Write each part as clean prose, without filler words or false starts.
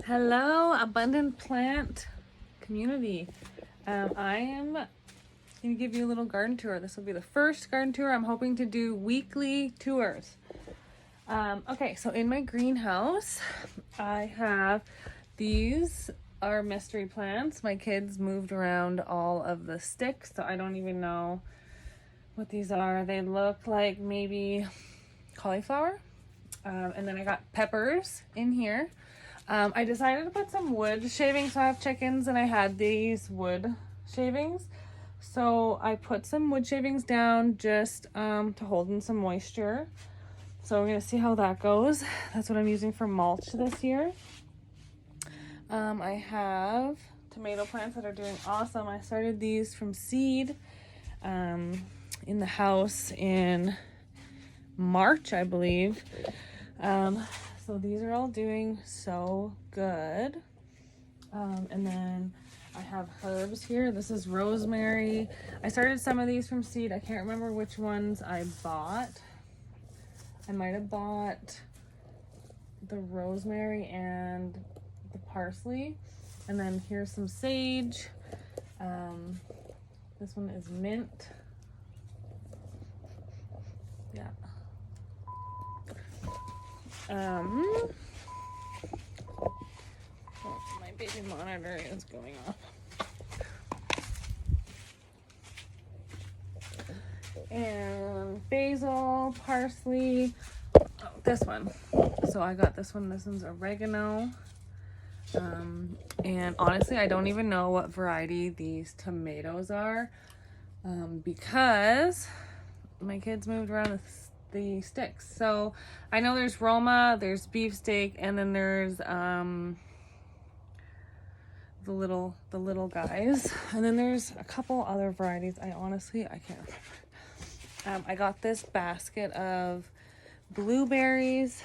Hello, Abundant Plant community. I am going to give you a little garden tour. This will be the first garden tour. I'm hoping to do weekly tours. Okay, so in my greenhouse, I have these are mystery plants. My kids moved around all of the sticks, so I don't even know what these are. They look like maybe cauliflower. And then I got peppers in here. I decided to put some wood shavings. So I have chickens and I had these wood shavings. So I put some wood shavings down just to hold in some moisture. So we're going to see how that goes. That's what I'm using for mulch this year. I have tomato plants that are doing awesome. I started these from seed in the house in March, I believe. So these are all doing so good. And then I have herbs here. This is rosemary. I started some of these from seed. I can't remember which ones I bought. I might have bought the rosemary and the parsley. And then here's some sage. This one is mint. Yeah. Oh, my baby monitor is going off. And basil, parsley. Oh, this one. So I got this one. This one's oregano. And honestly, I don't even know what variety these tomatoes are, because my kids moved around the sticks. So I know there's Roma, there's beefsteak, and then there's the little guys, and then there's a couple other varieties. I can't remember. I got this basket of blueberries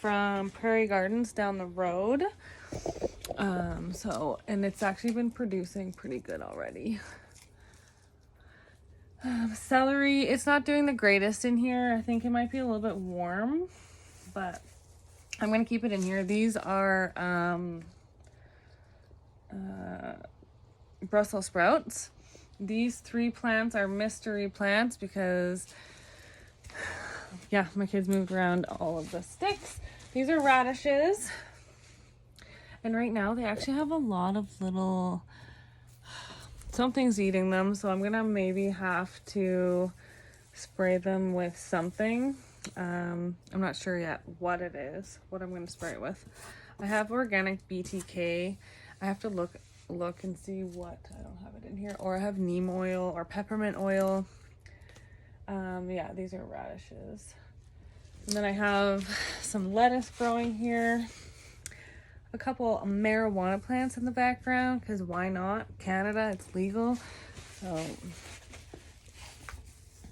from Prairie Gardens down the road. And it's actually been producing pretty good already. Celery, it's not doing the greatest in here. I think it might be a little bit warm, but I'm going to keep it in here. These are Brussels sprouts. These 3 plants are mystery plants because, yeah, my kids moved around all of the sticks. These are radishes. And right now they actually have a lot of little, something's eating them. So I'm going to maybe have to spray them with something. I'm not sure yet what it is, what I'm going to spray it with. I have organic BTK. I have to look and see what, I don't have it in here, or I have neem oil or peppermint oil. Yeah, these are radishes. And then I have some lettuce growing here. A couple marijuana plants in the background, because why not? Canada, it's legal. So,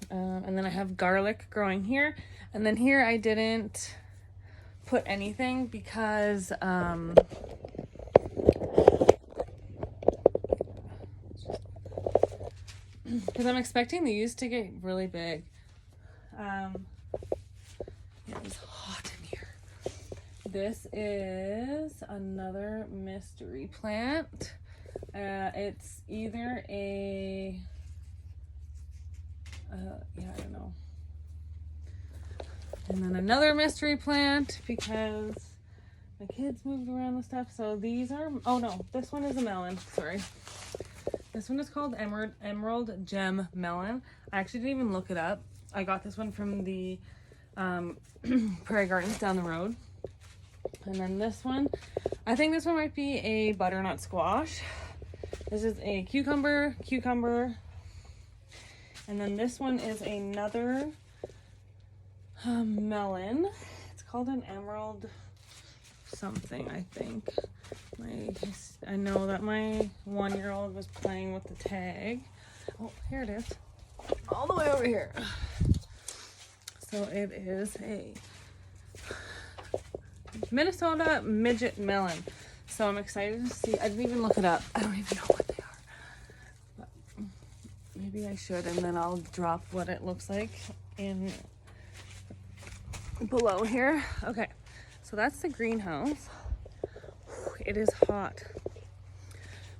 and then I have garlic growing here. And then here I didn't put anything because I'm expecting these to get really big. Yeah, it's hot in here. This is another mystery plant. It's either a I don't know. And then another mystery plant because my kids moved around the stuff. So these are, oh no, this one is a melon. Sorry. This one is called Emerald Gem Melon. I actually didn't even look it up. I got this one from the Prairie Gardens down the road. And then this one, I think this one might be a butternut squash. This is a cucumber. And then this one is another melon. It's called an emerald something, I think. I know that my 1-year-old was playing with the tag. Oh, here it is. All the way over here. So it is a Minnesota midget melon. So I'm excited to see. I didn't even look it up. I don't even know what they are. But maybe I should, and then I'll drop what it looks like in below here. Okay, so that's the greenhouse. it is hot.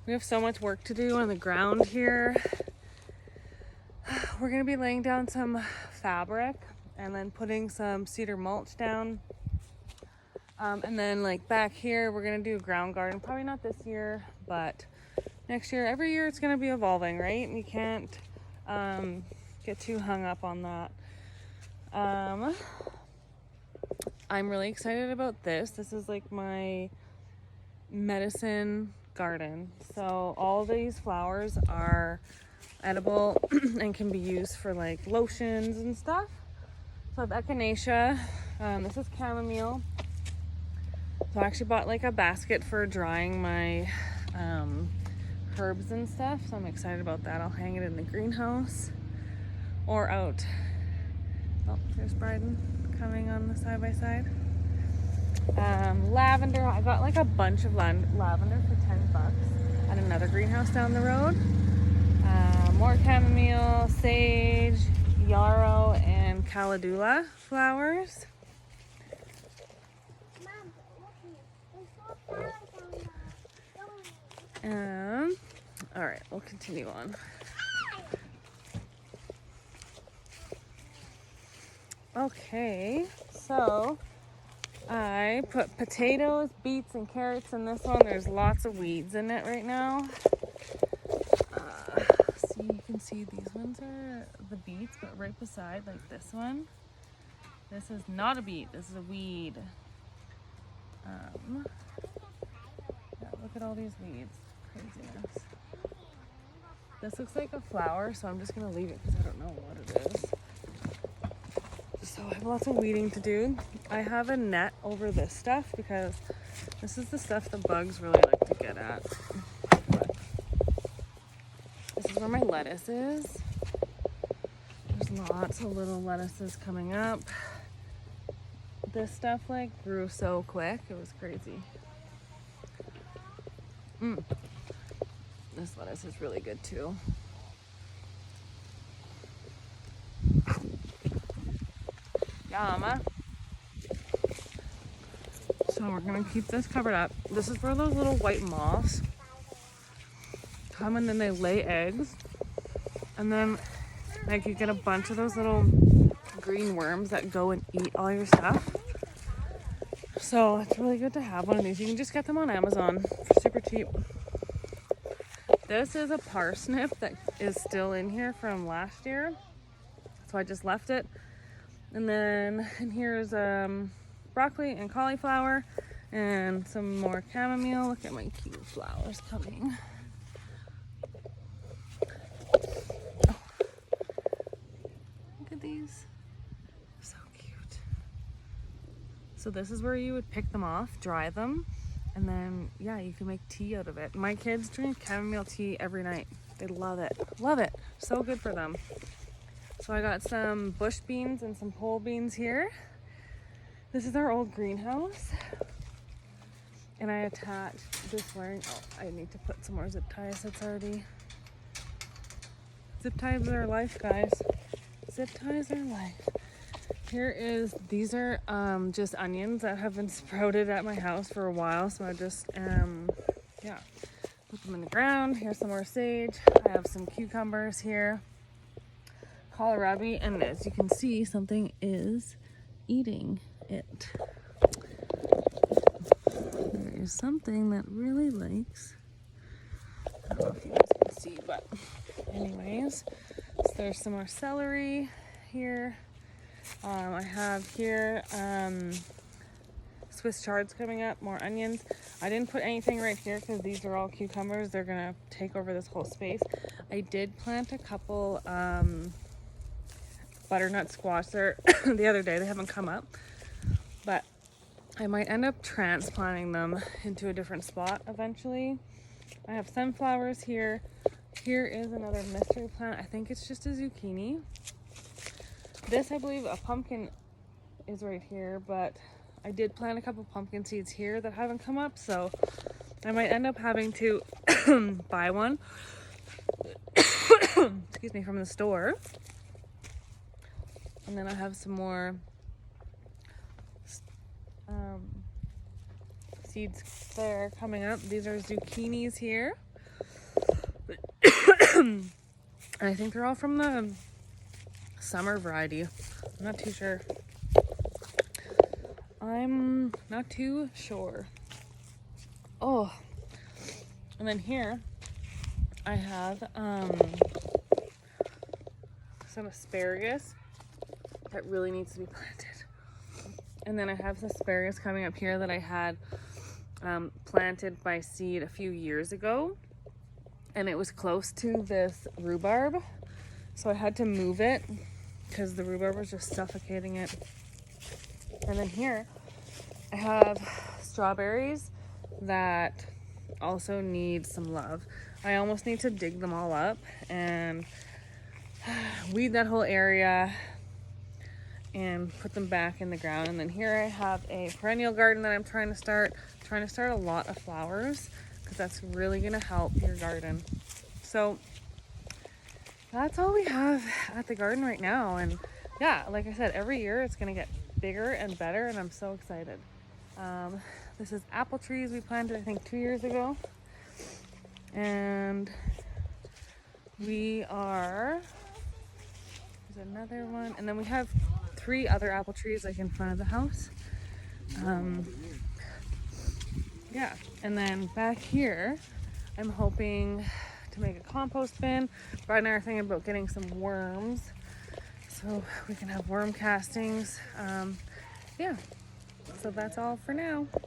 We have so much work to do on the ground here. We're gonna be laying down some fabric and then putting some cedar mulch down. And then like back here, we're gonna do a ground garden. Probably not this year, but next year. Every year it's gonna be evolving, right? And you can't get too hung up on that. I'm really excited about this. This is like my medicine garden. So all these flowers are edible and can be used for like lotions and stuff. So I have echinacea. This is chamomile. So I actually bought like a basket for drying my herbs and stuff. So I'm excited about that. I'll hang it in the greenhouse or out. Oh, there's Bryden coming on the side by side. Lavender. I got like a bunch of lavender for $10 at another greenhouse down the road. More chamomile, sage, yarrow, and calendula flowers. All right, we'll continue on. Okay, so I put potatoes, beets, and carrots in this one. There's lots of weeds in it right now. So you can see these ones are the beets, but right beside, like this one, this is not a beet, this is a weed. Yeah, look at all these weeds. Craziness. This looks like a flower, so I'm just gonna leave it because I don't know what it is. So I have lots of weeding to do. I have a net over this stuff because this is the stuff the bugs really like to get at. But this is where my lettuce is. There's lots of little lettuces coming up. This stuff like grew so quick, it was crazy. This lettuce is really good too. Yum. So we're gonna keep this covered up. This is where those little white moths come and then they lay eggs. And then like you get a bunch of those little green worms that go and eat all your stuff. So it's really good to have one of these. You can just get them on Amazon for super cheap. This is a parsnip that is still in here from last year. So I just left it. And then and here's broccoli and cauliflower and some more chamomile. Look at my cute flowers coming. Oh. Look at these. So cute. So this is where you would pick them off, dry them, and then yeah, you can make tea out of it. My kids drink chamomile tea every night. They love it. Love it. So good for them. So I got some bush beans and some pole beans here. This is our old greenhouse. And I attached this wiring. Oh, I need to put some more zip ties. It's already... Zip ties are life, guys. Zip ties are life. Here is, these are just onions that have been sprouted at my house for a while. So I just, yeah, put them in the ground. Here's some more sage. I have some cucumbers here. Kohlrabi, and as you can see, something is eating it. There is something that really likes, I don't know if you guys can see, but anyways, so there's some more celery here. I have here Swiss chards coming up, more onions. I didn't put anything right here because these are all cucumbers. They're gonna take over this whole space. I did plant a couple butternut squash there the other day. They haven't come up, but I might end up transplanting them into a different spot eventually. I have sunflowers here. Here is another mystery plant. I think it's just a zucchini. This, I believe, a pumpkin is right here, but I did plant a couple pumpkin seeds here that haven't come up, so I might end up having to buy one excuse me, from the store. And then I have some more seeds there coming up. These are zucchinis here. And I think they're all from the summer variety. I'm not too sure. I'm not too sure. Oh, and then here I have some asparagus that really needs to be planted. And then I have some asparagus coming up here that I had planted by seed a few years ago. And it was close to this rhubarb. So I had to move it because the rhubarb was just suffocating it. And then here I have strawberries that also need some love. I almost need to dig them all up and weed that whole area and put them back in the ground. And then here I have a perennial garden that I'm trying to start a lot of flowers because that's really gonna help your garden. So that's all we have at the garden right now. And yeah, like I said, every year it's gonna get bigger and better, and I'm so excited. This is apple trees we planted I think 2 years ago, and there's another one, and then we have 3 other apple trees like in front of the house. Yeah, and then back here I'm hoping to make a compost bin. Brad and I are thinking about getting some worms so we can have worm castings. Yeah, so that's all for now.